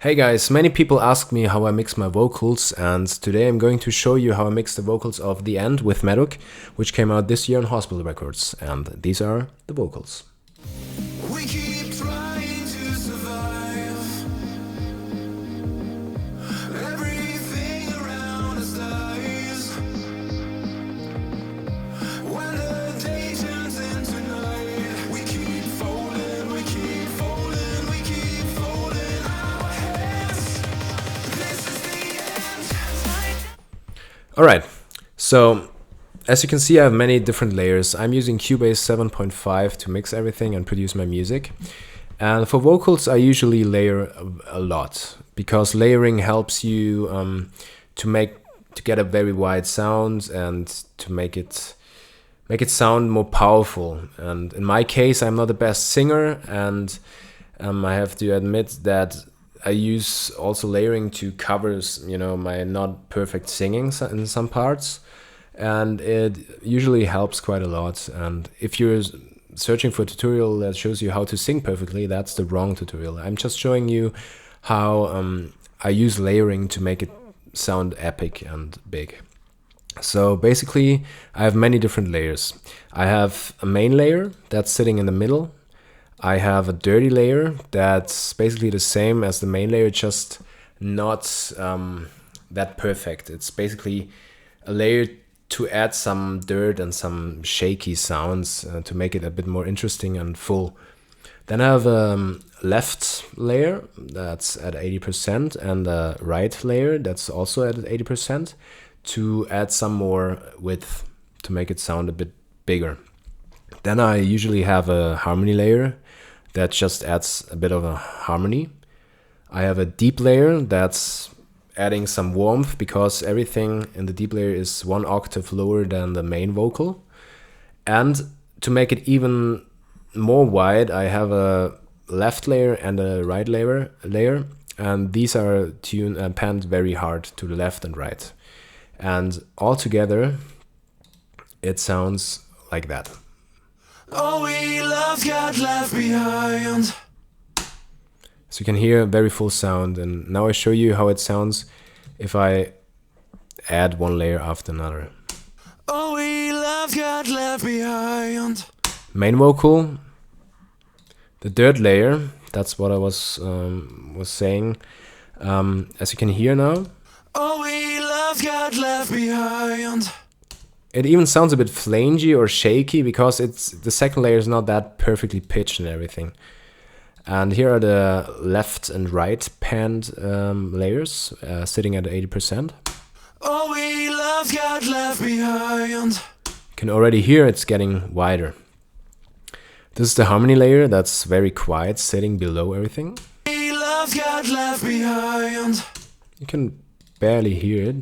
Hey guys, many people ask me how I mix my vocals, and today I'm going to show you how I mix the vocals of The End with Maduk, which came out this year on Hospital Records, and these are the vocals. We keep trying to survive. Everything around us dies. When the day turns into night, we keep folding, we keep folding, we keep folding our hands. This is the end. Alright, so as you can see, I have many different layers. I'm using Cubase 7.5 to mix everything and produce my music. And for vocals, I usually layer a lot because layering helps you to get a very wide sound and to make it sound more powerful. And in my case, I'm not the best singer, and I have to admit that I use also layering to cover, my not perfect singing in some parts. And it usually helps quite a lot. And if you're searching for a tutorial that shows you how to sing perfectly, that's the wrong tutorial. I'm just showing you how I use layering to make it sound epic and big. So basically, I have many different layers. I have a main layer that's sitting in the middle. I have a dirty layer that's basically the same as the main layer, just not that perfect. It's basically a layer to add some dirt and some shaky sounds to make it a bit more interesting and full. Then I have a left layer that's at 80% and a right layer that's also at 80% to add some more width to make it sound a bit bigger. Then I usually have a harmony layer that just adds a bit of a harmony. I have a deep layer that's adding some warmth because everything in the deep layer is 1 octave lower than the main vocal. And to make it even more wide, I have a left layer and a right layer, and these are panned very hard to the left and right. And all together, it sounds like that. All we love got left behind. So you can hear a very full sound, and now I show you how it sounds if I add one layer after another. All we love got left behind. Main vocal, the dirt layer, that's what I was saying. As you can hear now, All we love got left behind. it even sounds a bit flangy or shaky because the second layer is not that perfectly pitched and everything. And here are the left and right panned layers sitting at 80%. All we love got left behind. You can already hear it's getting wider. This is the harmony layer that's very quiet, sitting below everything. We love got left behind. You can barely hear it,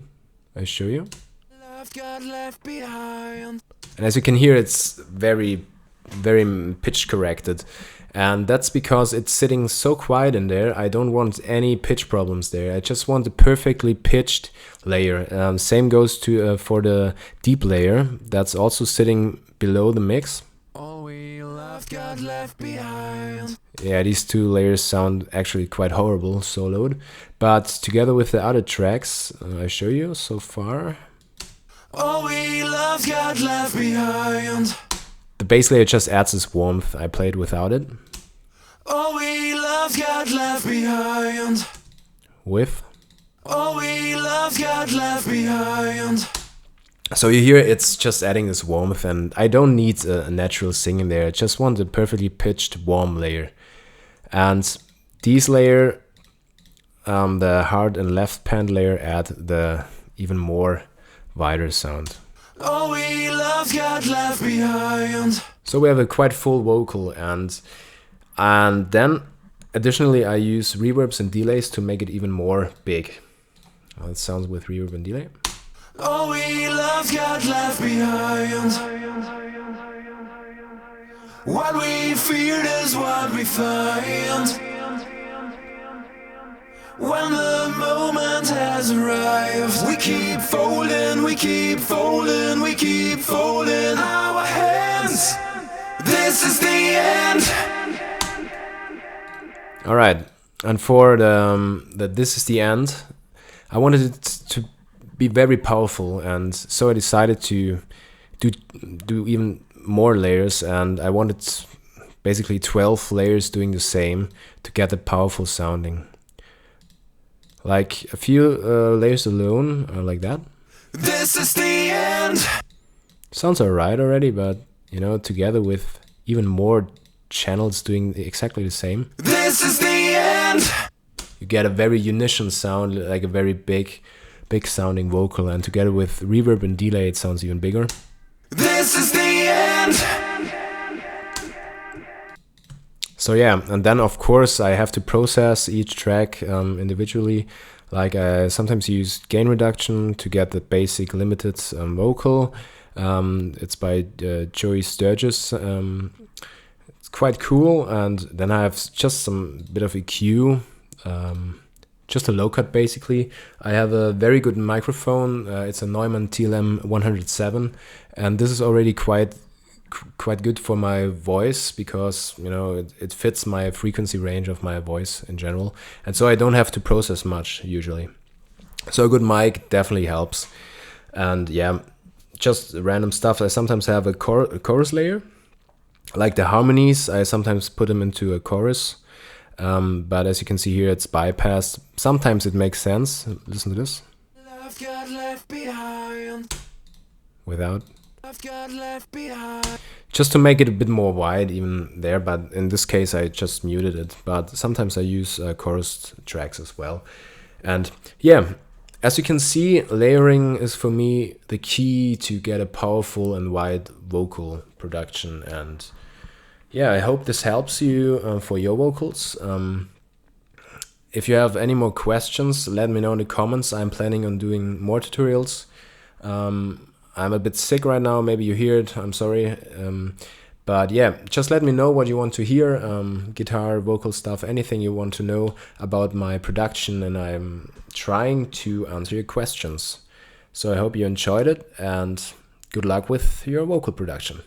I show you. Love got left behind. And as you can hear, it's very, very pitch corrected. And that's because it's sitting so quiet in there. I don't want any pitch problems there. I just want a perfectly pitched layer. Same goes to for the deep layer that's also sitting below the mix. All we love got left behind. Yeah, these two layers sound actually quite horrible soloed. But together with the other tracks I show you so far, All we love got left behind. the bass layer just adds this warmth. I played without it. All we love got left behind. With. All we love got left behind. So you hear it's just adding this warmth, and I don't need a natural singing there. I just want a perfectly pitched warm layer. And these layer, the hard and left panned layer, add the even more wider sound. All we love got left behind. So we have a quite full vocal, and then additionally I use reverbs and delays to make it even more big. Well, it sounds with reverb and delay. All we love got left behind. What we feared is what we find. When the moment has arrived, we keep folding, we keep folding, we keep folding our hands. This is the end. Alright, And for that this is the end, I wanted it to be very powerful, and so I decided to do even more layers, and I wanted basically 12 layers doing the same to get it powerful sounding. Like a few layers alone, like that. This is the end. Sounds alright already, but you know, together with even more channels doing exactly the same, This is the end. you get a very unison sound, like a very big sounding vocal, and together with reverb and delay it sounds even bigger. This is the end. So yeah, and then of course I have to process each track individually. Like I sometimes use gain reduction to get the basic limited vocal. It's by Joey Sturgis. It's quite cool, and then I have just some bit of EQ, just a low cut basically. I have a very good microphone. It's a Neumann TLM 107, and this is already quite good for my voice, because you know it fits my frequency range of my voice in general, and so I don't have to process much usually. So a good mic definitely helps. And yeah, just random stuff. I sometimes have a chorus layer, like the harmonies. I sometimes put them into a chorus, but as you can see here, it's bypassed. Sometimes it makes sense. Listen to this. Love got left behind. Without. Love got left behind. Just to make it a bit more wide even there, but in this case I just muted it. But sometimes I use chorus tracks as well. And yeah, as you can see, layering is for me the key to get a powerful and wide vocal production. And yeah, I hope this helps you for your vocals. If you have any more questions, let me know in the comments. I'm planning on doing more tutorials. I'm a bit sick right now, maybe you hear it, I'm sorry. But yeah, just let me know what you want to hear, guitar, vocal stuff, anything you want to know about my production, and I'm trying to answer your questions. So I hope you enjoyed it, and good luck with your vocal production.